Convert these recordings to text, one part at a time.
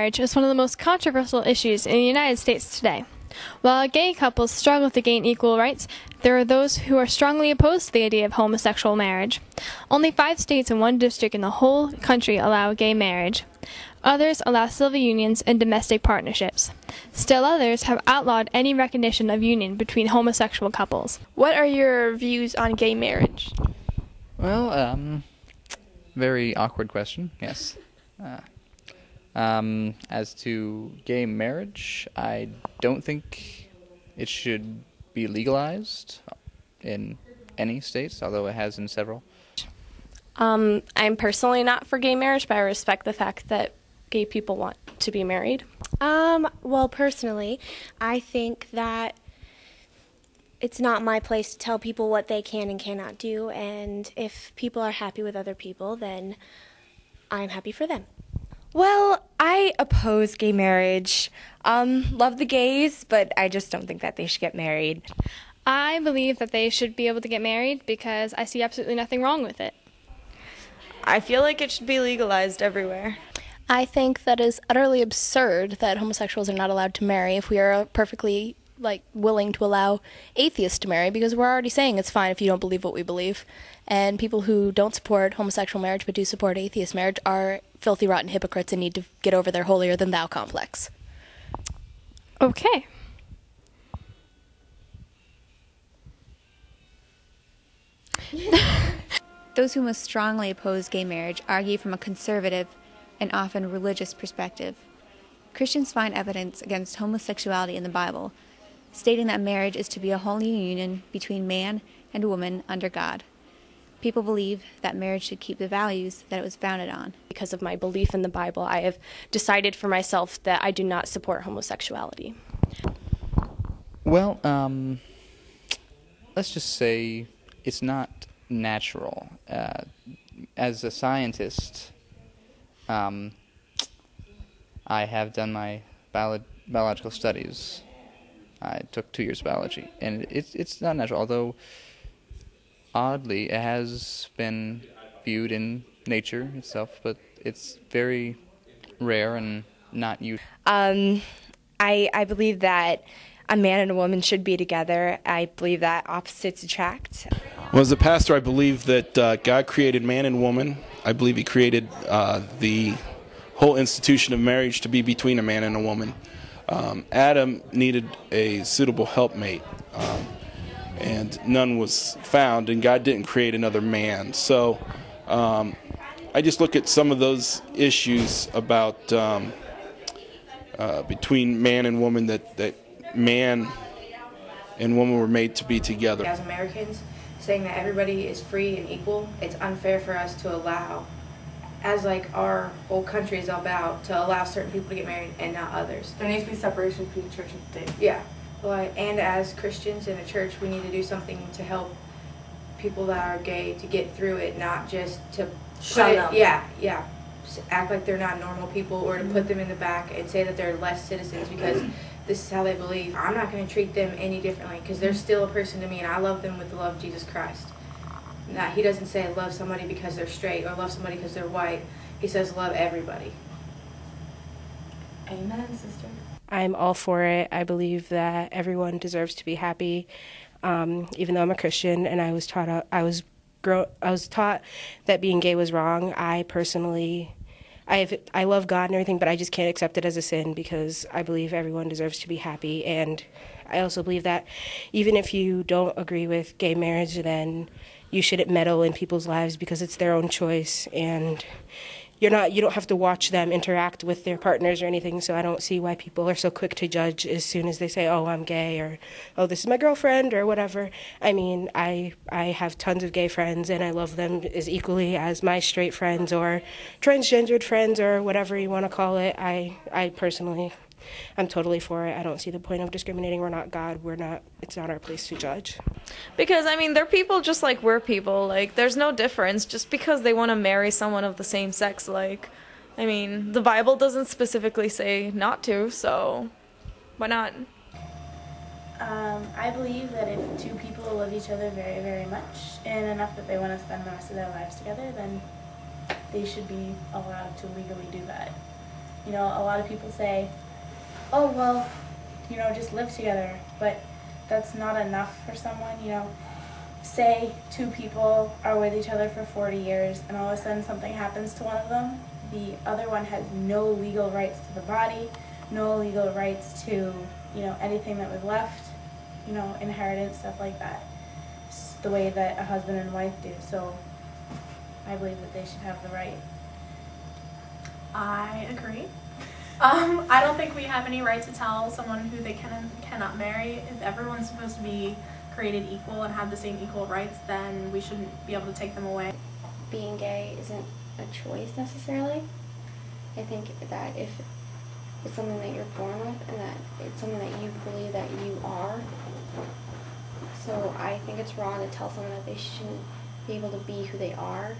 marriage is one of the most controversial issues in the United States today. While gay couples struggle to gain equal rights, there are those who are strongly opposed to the idea of homosexual marriage. Only 5 states and 1 district in the whole country allow gay marriage. Others allow civil unions and domestic partnerships. Still others have outlawed any recognition of union between homosexual couples. What are your views on gay marriage? Well, very awkward question, yes. As to gay marriage, I don't think it should be legalized in any states, although it has in several. I'm personally not for gay marriage, but I respect the fact that gay people want to be married. Well, personally, I think that it's not my place to tell people what they can and cannot do, and if people are happy with other people, then I'm happy for them. Well, I oppose gay marriage. Love the gays, but I just don't think that they should get married. I believe that they should be able to get married because I see absolutely nothing wrong with it. I feel like it should be legalized everywhere. I think that is utterly absurd that homosexuals are not allowed to marry if we are perfectly willing to allow atheists to marry, because we're already saying it's fine if you don't believe what we believe. And people who don't support homosexual marriage but do support atheist marriage are filthy, rotten hypocrites and need to get over their holier-than-thou complex. Okay. Those who most strongly oppose gay marriage argue from a conservative and often religious perspective. Christians find evidence against homosexuality in the Bible, stating that marriage is to be a holy union between man and woman under God. People believe that marriage should keep the values that it was founded on. Because of my belief in the Bible, I have decided for myself that I do not support homosexuality. Well, let's just say it's not natural. As a scientist, I have done my biological studies. I took 2 years of biology, and it's not natural, although oddly it has been viewed in nature itself, but it's very rare and not used. I believe that a man and a woman should be together. I believe that opposites attract. Well, as a pastor, I believe that God created man and woman. I believe he created the whole institution of marriage to be between a man and a woman. Adam needed a suitable helpmate, and none was found, and God didn't create another man. So I just look at some of those issues about between man and woman, that man and woman were made to be together. As Americans, saying that everybody is free and equal, it's unfair for us to allow, as our whole country is about, to allow certain people to get married and not others. There needs to be separation between church and state. Yeah. And as Christians in a church, we need to do something to help people that are gay to get through it, not just to shut them. Yeah. Act like they're not normal people, or to put them in the back and say that they're less citizens because this is how they believe. I'm not going to treat them any differently because they're still a person to me, and I love them with the love of Jesus Christ. He doesn't say love somebody because they're straight or love somebody because they're white. He says love everybody. Amen, sister. I'm all for it. I believe that everyone deserves to be happy, even though I'm a Christian and I was taught that being gay was wrong. I personally, I love God and everything, but I just can't accept it as a sin because I believe everyone deserves to be happy. And I also believe that even if you don't agree with gay marriage, then you shouldn't meddle in people's lives because it's their own choice, and you don't have to watch them interact with their partners or anything. So I don't see why people are so quick to judge as soon as they say, oh, I'm gay, or oh, this is my girlfriend, or whatever. I mean, I have tons of gay friends, and I love them as equally as my straight friends or transgendered friends or whatever you want to call it. I personally, I'm totally for it. I don't see the point of discriminating. We're not God. It's not our place to judge. Because, they're people just like we're people. There's no difference just because they want to marry someone of the same sex. The Bible doesn't specifically say not to, so why not? I believe that if 2 people love each other very, very much and enough that they want to spend the rest of their lives together, then they should be allowed to legally do that. You know, a lot of people say, oh, well, you know, just live together. But that's not enough for someone, you know. Say two people are with each other for 40 years and all of a sudden something happens to one of them. The other one has no legal rights to the body, no legal rights to, you know, anything that was left, you know, inheritance, stuff like that. It's the way that a husband and wife do. So I believe that they should have the right. I agree. I don't think we have any right to tell someone who they can and cannot marry. If everyone's supposed to be created equal and have the same equal rights, then we shouldn't be able to take them away. Being gay isn't a choice necessarily. I think that if it's something that you're born with and that it's something that you believe that you are, so I think it's wrong to tell someone that they shouldn't be able to be who they are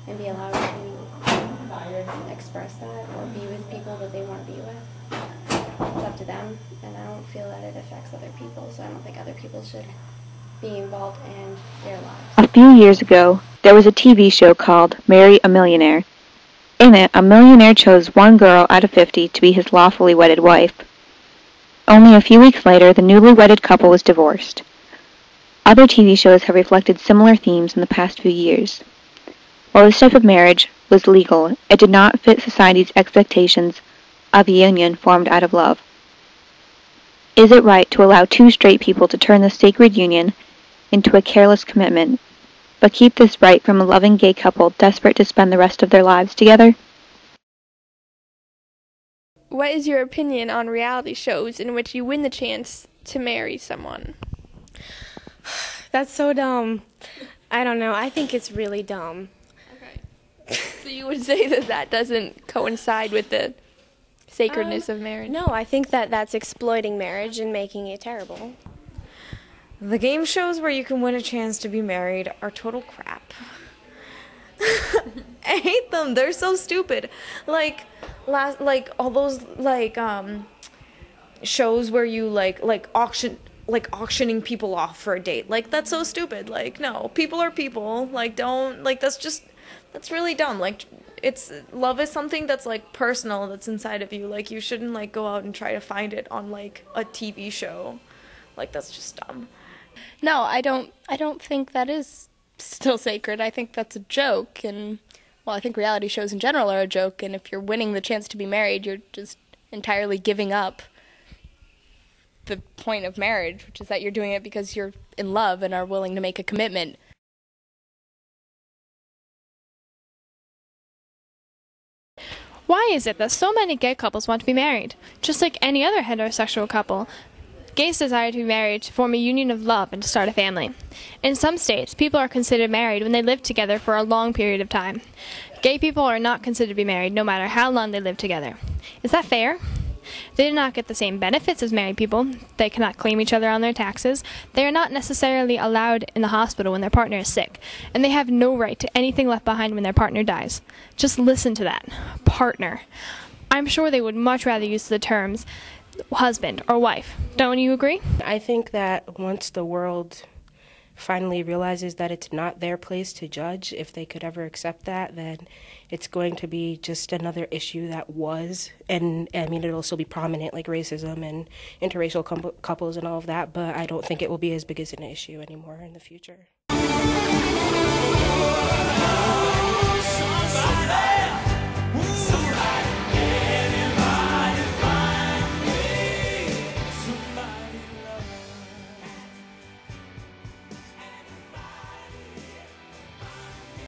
and be allowed to express that or be with people that they want to be with. It's up to them, and I don't feel that it affects other people, so I don't think other people should be involved in their lives. A few years ago, there was a TV show called Marry a Millionaire. In it, a millionaire chose one girl out of 50 to be his lawfully wedded wife. Only a few weeks later, the newly wedded couple was divorced. Other TV shows have reflected similar themes in the past few years. While this type of marriage was legal, it did not fit society's expectations of a union formed out of love. Is it right to allow two straight people to turn this sacred union into a careless commitment, but keep this right from a loving gay couple desperate to spend the rest of their lives together? What is your opinion on reality shows in which you win the chance to marry someone? That's so dumb. I don't know. I think it's really dumb. Okay. So you would say that that doesn't coincide with the sacredness of marriage? No, I think that that's exploiting marriage and making it terrible. The game shows where you can win a chance to be married are total crap. I hate them. They're so stupid. Like all those shows where you auctioning people off for a date. Like, that's so stupid. Like, no, people are people. Like, don't, like, that's really dumb. Like, love is something that's, like, personal, that's inside of you. Like, you shouldn't, like, go out and try to find it on, like, a TV show. Like, that's just dumb. No, I don't think that is still sacred. I think that's a joke, and, well, I think reality shows in general are a joke, and if you're winning the chance to be married, you're just entirely giving up the point of marriage, which is that you're doing it because you're in love and are willing to make a commitment. Why is it that so many gay couples want to be married? Just like any other heterosexual couple, gays desire to be married to form a union of love and to start a family. In some states, people are considered married when they live together for a long period of time. Gay people are not considered to be married no matter how long they live together. Is that fair? They do not get the same benefits as married people. They cannot claim each other on their taxes. They are not necessarily allowed in the hospital when their partner is sick. And they have no right to anything left behind when their partner dies. Just listen to that. Partner. I'm sure they would much rather use the terms husband or wife. Don't you agree? I think that once the world finally realizes that it's not their place to judge, if they could ever accept that, then it's going to be just another issue that was, and I mean, it'll still be prominent, like racism and interracial couples and all of that, but I don't think it will be as big as an issue anymore in the future. Somebody